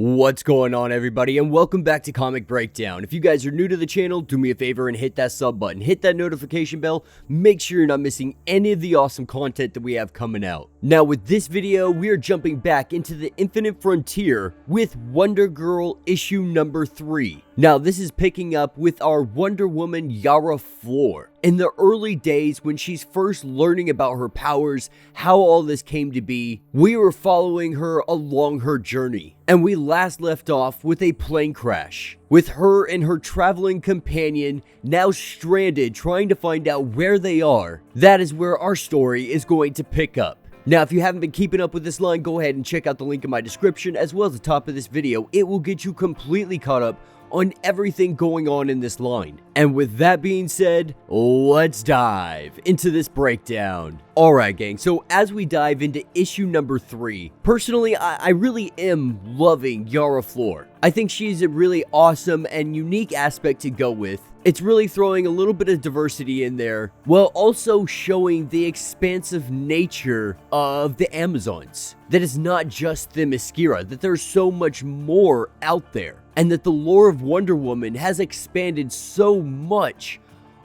What's going on, everybody, and welcome back to Comic Breakdown. If you guys are new to the channel, do me a favor and hit that sub button, hit that notification bell, make sure you're not missing any of the awesome content that we have coming out. Now, with this video, we are jumping back into the Infinite Frontier with Wonder Girl issue number 3. Now, this is picking up with our Wonder Woman Yara floor. In the early days when she's first learning about her powers, how all this came to be, we were following her along her journey. And we last left off with a plane crash, with her and her traveling companion now stranded trying to find out where they are. That is where our story is going to pick up. Now, if you haven't been keeping up with this line, go ahead and check out the link in my description as well as the top of this video. It will get you completely caught up on everything going on in this line. And with that being said, let's dive into this breakdown. Alright gang, so as we dive into issue number 3, personally I really am loving Yara floor. I think she's a really awesome and unique aspect to go with. It's really throwing a little bit of diversity in there, while also showing the expansive nature of the Amazons. That it's not just Themyscira, that there's so much more out there. And that the lore of Wonder Woman has expanded so much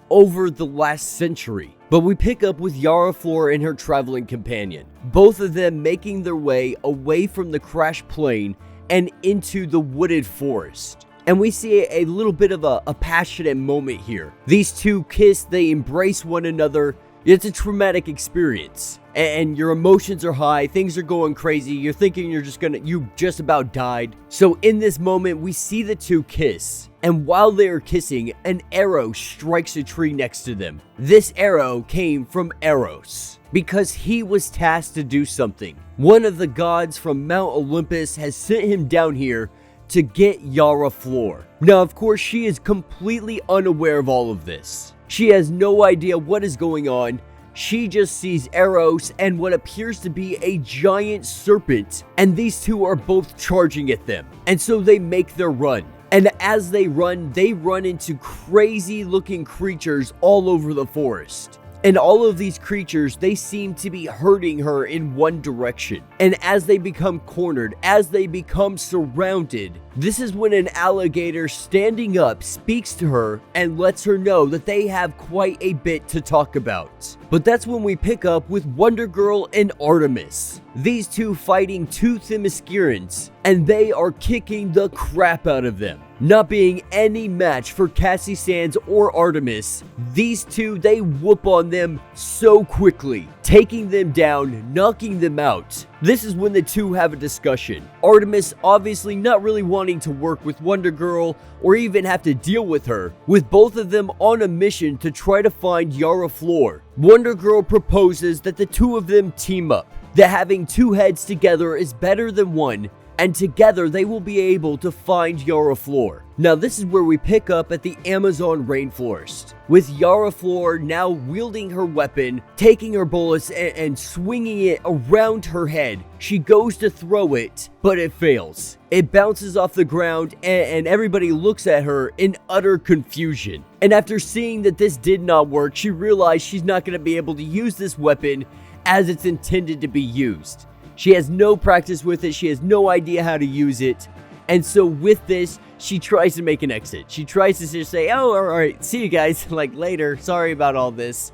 over the last century. But we pick up with Yara floor and her traveling companion, both of them making their way away from the crashed plane and into the wooded forest. And we see a little bit of a passionate moment here. These two kiss, they embrace one another. It's a traumatic experience. And your emotions are high, things are going crazy, you're thinking you just about died. So in this moment, we see the two kiss. And while they are kissing, an arrow strikes a tree next to them. This arrow came from Eros, because he was tasked to do something. One of the gods from Mount Olympus has sent him down here to get Yara floor. Now, of course, she is completely unaware of all of this. She has no idea what is going on. She just sees Eros and what appears to be a giant serpent, and these two are both charging at them. And so they make their run. And as they run into crazy looking creatures all over the forest. And all of these creatures, they seem to be hurting her in one direction. And as they become cornered, as they become surrounded, this is when an alligator standing up speaks to her and lets her know that they have quite a bit to talk about. But that's when we pick up with Wonder Girl and Artemis. These two fighting two Themyscirans, and they are kicking the crap out of them. Not being any match for Cassie Sands or Artemis, these two, they whoop on them so quickly, taking them down, knocking them out. This is when the two have a discussion. Artemis obviously not really wanting to work with Wonder Girl or even have to deal with her, with both of them on a mission to try to find Yara floor. Wonder Girl proposes that the two of them team up, that having two heads together is better than one, and together they will be able to find Yara floor. Now this is where we pick up at the Amazon rainforest, with Yara floor now wielding her weapon, taking her bullets and swinging it around her head. She goes to throw it, but it fails. It bounces off the ground and everybody looks at her in utter confusion. And after seeing that this did not work, she realized she's not going to be able to use this weapon as it's intended to be used. She has no practice with it, she has no idea how to use it, and so with this, she tries to make an exit. She tries to just say, oh, alright, see you guys, like later, sorry about all this.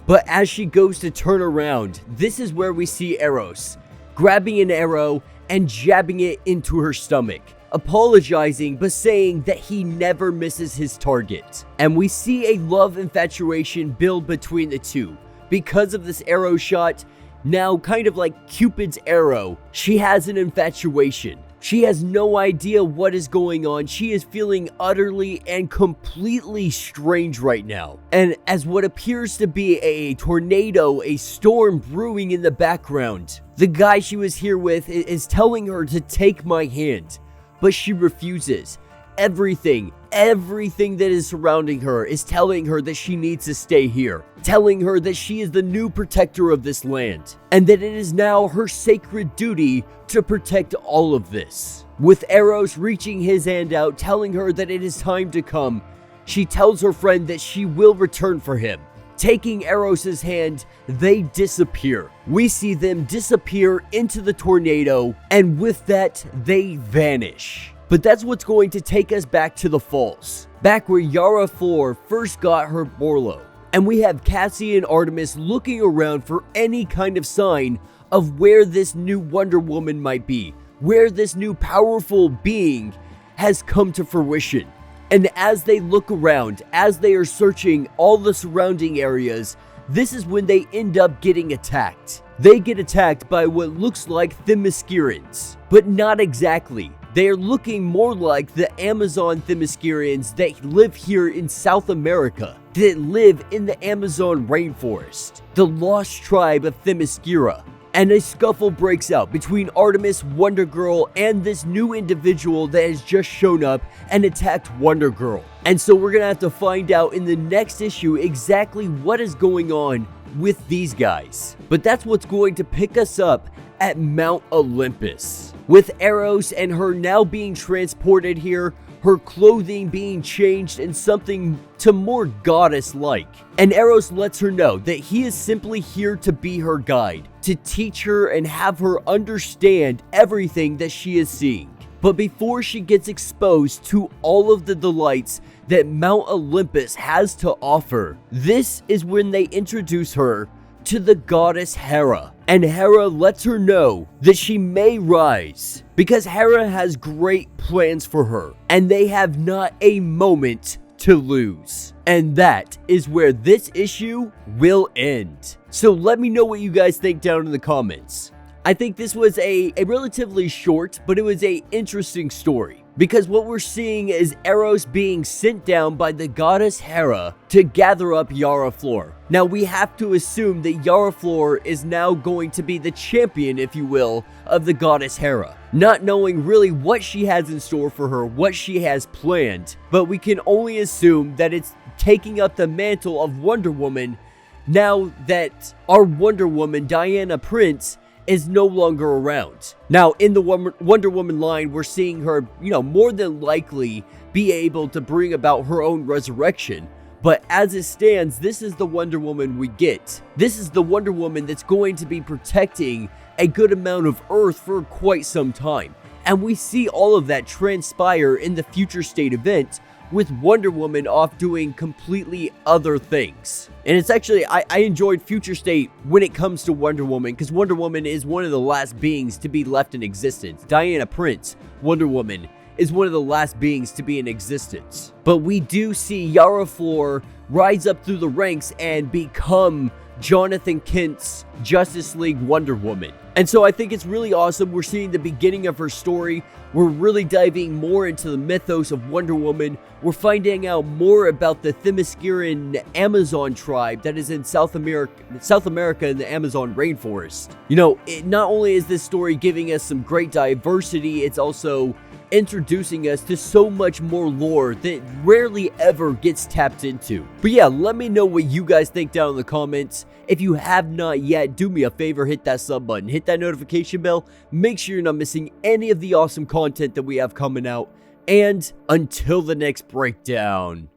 But as she goes to turn around, this is where we see Eros, grabbing an arrow and jabbing it into her stomach, apologizing but saying that he never misses his target. And we see a love infatuation build between the two. Because of this arrow shot, now kind of like Cupid's arrow, she has an infatuation. She has no idea what is going on. She is feeling utterly and completely strange right now. And as what appears to be a tornado, a storm brewing in the background, the guy she was here with is telling her to take my hand, but she refuses. Everything that is surrounding her is telling her that she needs to stay here, telling her that she is the new protector of this land, and that it is now her sacred duty to protect all of this. With Eros reaching his hand out, telling her that it is time to come, she tells her friend that she will return for him, taking Eros's hand, they disappear. We see them disappear into the tornado, and with that, they vanish. But that's what's going to take us back to the falls, back where Yara Flor first got her Borlo. And we have Cassie and Artemis looking around for any kind of sign of where this new Wonder Woman might be, where this new powerful being has come to fruition. And as they look around, as they are searching all the surrounding areas, this is when they end up getting attacked. They get attacked by what looks like Themyscirans, but not exactly. They are looking more like the Amazon Themyscirans that live here in South America, that live in the Amazon rainforest, the lost tribe of Themyscira. And a scuffle breaks out between Artemis, Wonder Girl, and this new individual that has just shown up and attacked Wonder Girl. And so we're gonna have to find out in the next issue exactly what is going on with these guys. But that's what's going to pick us up at Mount Olympus, with Eros and her now being transported here, her clothing being changed in something to more goddess-like. And Eros lets her know that he is simply here to be her guide, to teach her and have her understand everything that she is seeing. But before she gets exposed to all of the delights that Mount Olympus has to offer, this is when they introduce her to the goddess Hera. And Hera lets her know that she may rise, because Hera has great plans for her, and they have not a moment to lose. And that is where this issue will end. So let me know what you guys think down in the comments. I think this was a relatively short, but it was a interesting story, because what we're seeing is Eros being sent down by the goddess Hera to gather up Yara Flor. Now we have to assume that Yara Flor is now going to be the champion, if you will, of the goddess Hera, not knowing really what she has in store for her, what she has planned, but we can only assume that it's taking up the mantle of Wonder Woman now that our Wonder Woman, Diana Prince, is no longer around. Now, in the Wonder Woman line, we're seeing her, more than likely be able to bring about her own resurrection. But as it stands, this is the Wonder Woman we get. This is the Wonder Woman that's going to be protecting a good amount of Earth for quite some time. And we see all of that transpire in the Future State event, with Wonder Woman off doing completely other things. And it's actually, I enjoyed Future State when it comes to Wonder Woman, because Wonder Woman is one of the last beings to be left in existence. Diana Prince, Wonder Woman, is one of the last beings to be in existence. But we do see Yara Flor rise up through the ranks and become Jonathan Kent's Justice League Wonder Woman. And so I think it's really awesome. We're seeing the beginning of her story. We're really diving more into the mythos of Wonder Woman. We're finding out more about the Themysciran Amazon tribe that is in South America in the Amazon rainforest. Not only is this story giving us some great diversity, it's also introducing us to so much more lore that rarely ever gets tapped into. But yeah, let me know what you guys think down in the comments. If you have not yet, do me a favor, hit that sub button, hit that notification bell, make sure you're not missing any of the awesome content that we have coming out. And until the next breakdown.